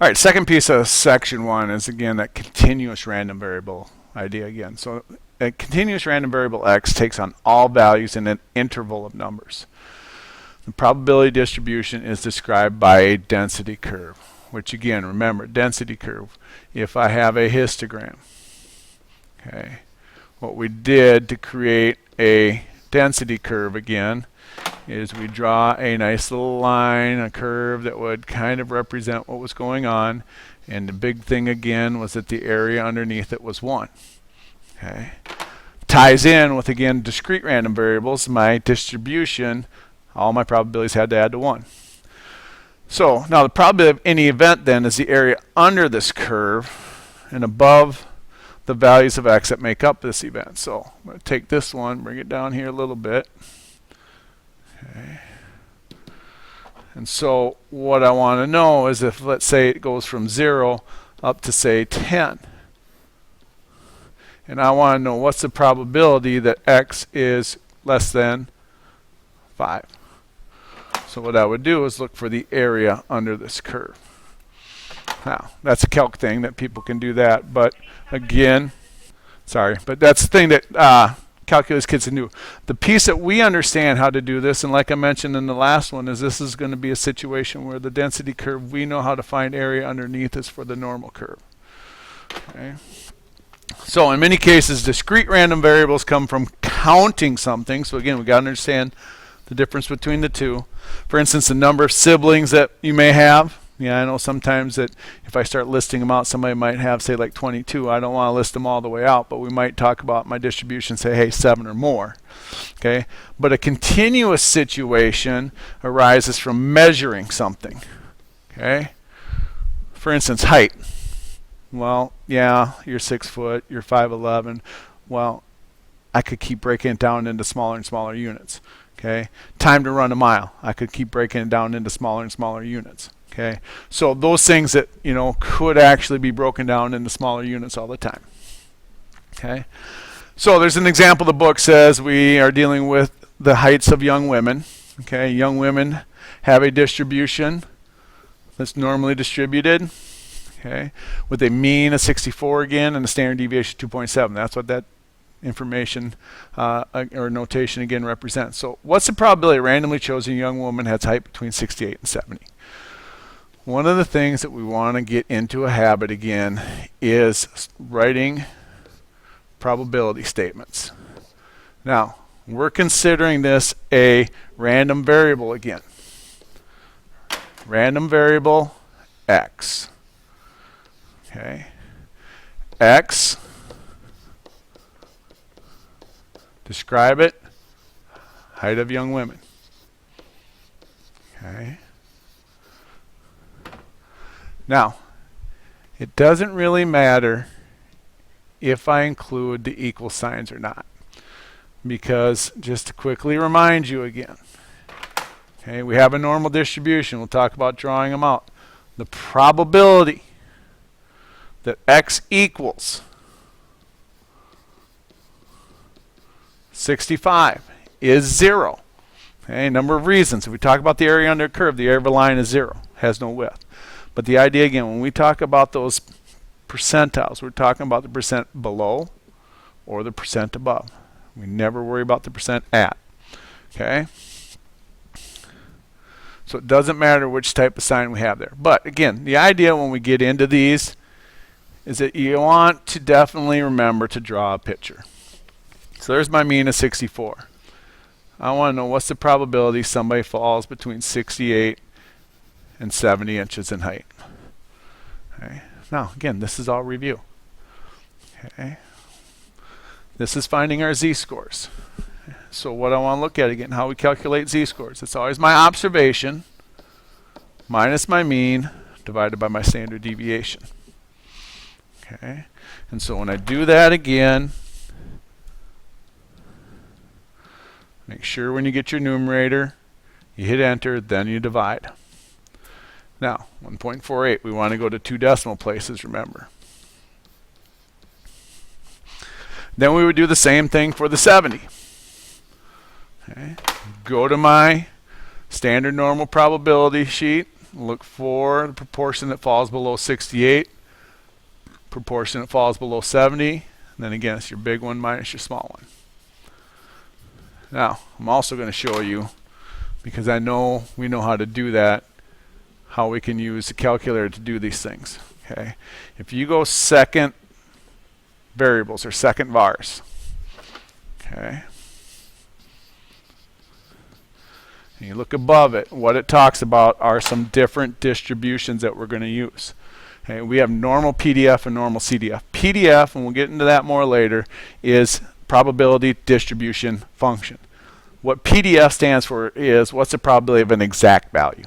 All right, second piece of section 1 is again that continuous random variable idea again. So a continuous random variable x takes on all values in an interval of numbers. The probability distribution is described by a density curve, which again, remember, density curve, if I have a histogram, okay, what we did to create a density curve again is we draw a nice little line, a curve that would kind of represent what was going on, and the big thing again was that the area underneath it was 1. Okay. Ties in with again discrete random variables, my distribution, all my probabilities had to add to 1. So now the probability of any event then is the area under this curve and above the values of x that make up this event. So I'm going to take this one, bring it down here a little bit. Okay. And so what I want to know is if, let's say, it goes from 0 up to, say, 10. And I want to know what's the probability that x is less than 5. So what I would do is look for the area under this curve. Now, that's a calc thing that people can do that. But again, sorry, but that's the thing that calculus kids can do. The piece that we understand how to do this, and like I mentioned in the last one, is this is going to be a situation where the density curve, we know how to find area underneath is for the normal curve. Okay. So in many cases, discrete random variables come from counting something. So again, we've got to understand the difference between the two. For instance, the number of siblings that you may have. Yeah, I know sometimes that if I start listing them out, somebody might have, say, like 22. I don't want to list them all the way out, but we might talk about my distribution, say, hey, 7 or more. Okay? But a continuous situation arises from measuring something. Okay? For instance, height. Well, yeah, you're 6 foot, you're 5'11". Well, I could keep breaking it down into smaller and smaller units. Okay? Time to run a mile. I could keep breaking it down into smaller and smaller units. Okay, so those things that could actually be broken down into smaller units all the time. Okay, so there's an example. The book says we are dealing with the heights of young women. Okay, young women have a distribution that's normally distributed. Okay, with a mean of 64 again and a standard deviation 2.7. That's what that information or notation again represents. So what's the probability a randomly chosen young woman has height between 68 and 70? One of the things that we want to get into a habit again is writing probability statements. Now, we're considering this a random variable again. Random variable x. Okay. X, describe it, height of young women. Okay. Now, it doesn't really matter if I include the equal signs or not, because just to quickly remind you again, okay, we have a normal distribution. We'll talk about drawing them out. The probability that x equals 65 is 0. Okay, number of reasons. If we talk about the area under a curve, the area of a line is 0, has no width. But the idea again, when we talk about those percentiles, we're talking about the percent below or the percent above. We never worry about the percent at. Okay? So it doesn't matter which type of sign we have there. But again, the idea when we get into these is that you want to definitely remember to draw a picture. So there's my mean of 64. I want to know what's the probability somebody falls between 68 and 70 inches in height. Okay. Now, again, this is all review. Okay. This is finding our z-scores. So what I want to look at again, how we calculate z-scores. It's always my observation minus my mean divided by my standard deviation. Okay. And so when I do that again, make sure when you get your numerator, you hit enter, then you divide. Now, 1.48, we want to go to 2 decimal places, remember. Then we would do the same thing for the 70. Okay. Go to my standard normal probability sheet, look for the proportion that falls below 68, proportion that falls below 70, and then again it's your big one minus your small one. Now I'm also going to show you, because I know we know how to do that, how we can use the calculator to do these things. Okay, if you go second variables or second vars, okay, and you look above it, what it talks about are some different distributions that we're going to use. Okay, we have normal PDF and normal CDF. PDF, and we'll get into that more later, is probability distribution function. What PDF stands for is what's the probability of an exact value.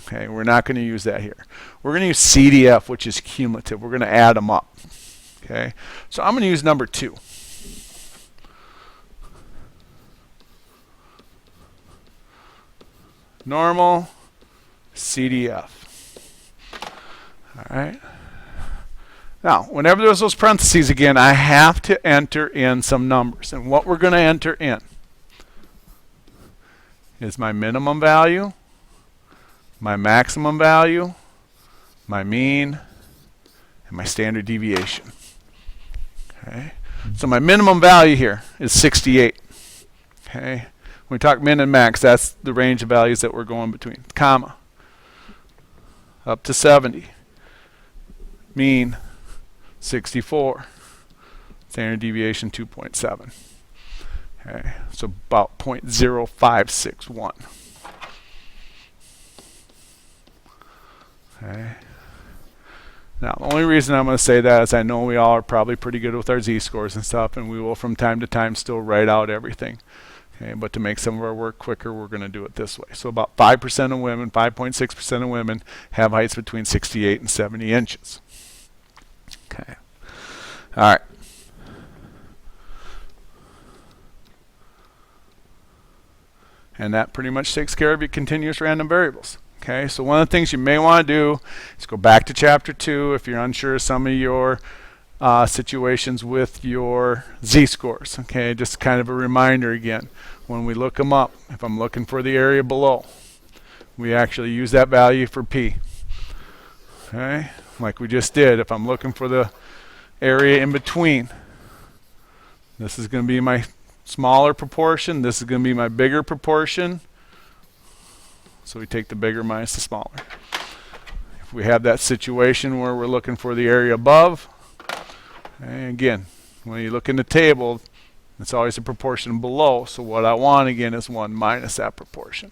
Okay, we're not going to use that here. We're going to use CDF, which is cumulative. We're going to add them up. Okay, so I'm going to use number 2. Normal CDF. All right. Now, whenever there's those parentheses again, I have to enter in some numbers. And what we're going to enter in is my minimum value, my maximum value, my mean, and my standard deviation. Okay. So my minimum value here is 68. Okay. When we talk min and max, that's the range of values that we're going between. Comma. Up to 70. Mean 64. Standard deviation 2.7. Okay. So about 0.0561. Okay. Now, the only reason I'm going to say that is I know we all are probably pretty good with our z-scores and stuff, and we will from time to time still write out everything. Okay, but to make some of our work quicker, we're going to do it this way. So about 5% of women, 5.6% of women have heights between 68 and 70 inches. Okay. All right. And that pretty much takes care of your continuous random variables. Okay, so one of the things you may want to do is go back to chapter 2 if you're unsure of some of your situations with your z-scores. Okay, just kind of a reminder again. When we look them up, if I'm looking for the area below, we actually use that value for p. Okay, like we just did. If I'm looking for the area in between, this is going to be my smaller proportion. This is going to be my bigger proportion. So we take the bigger minus the smaller. If we have that situation where we're looking for the area above, and again, when you look in the table, it's always a proportion below. So what I want again is 1 minus that proportion.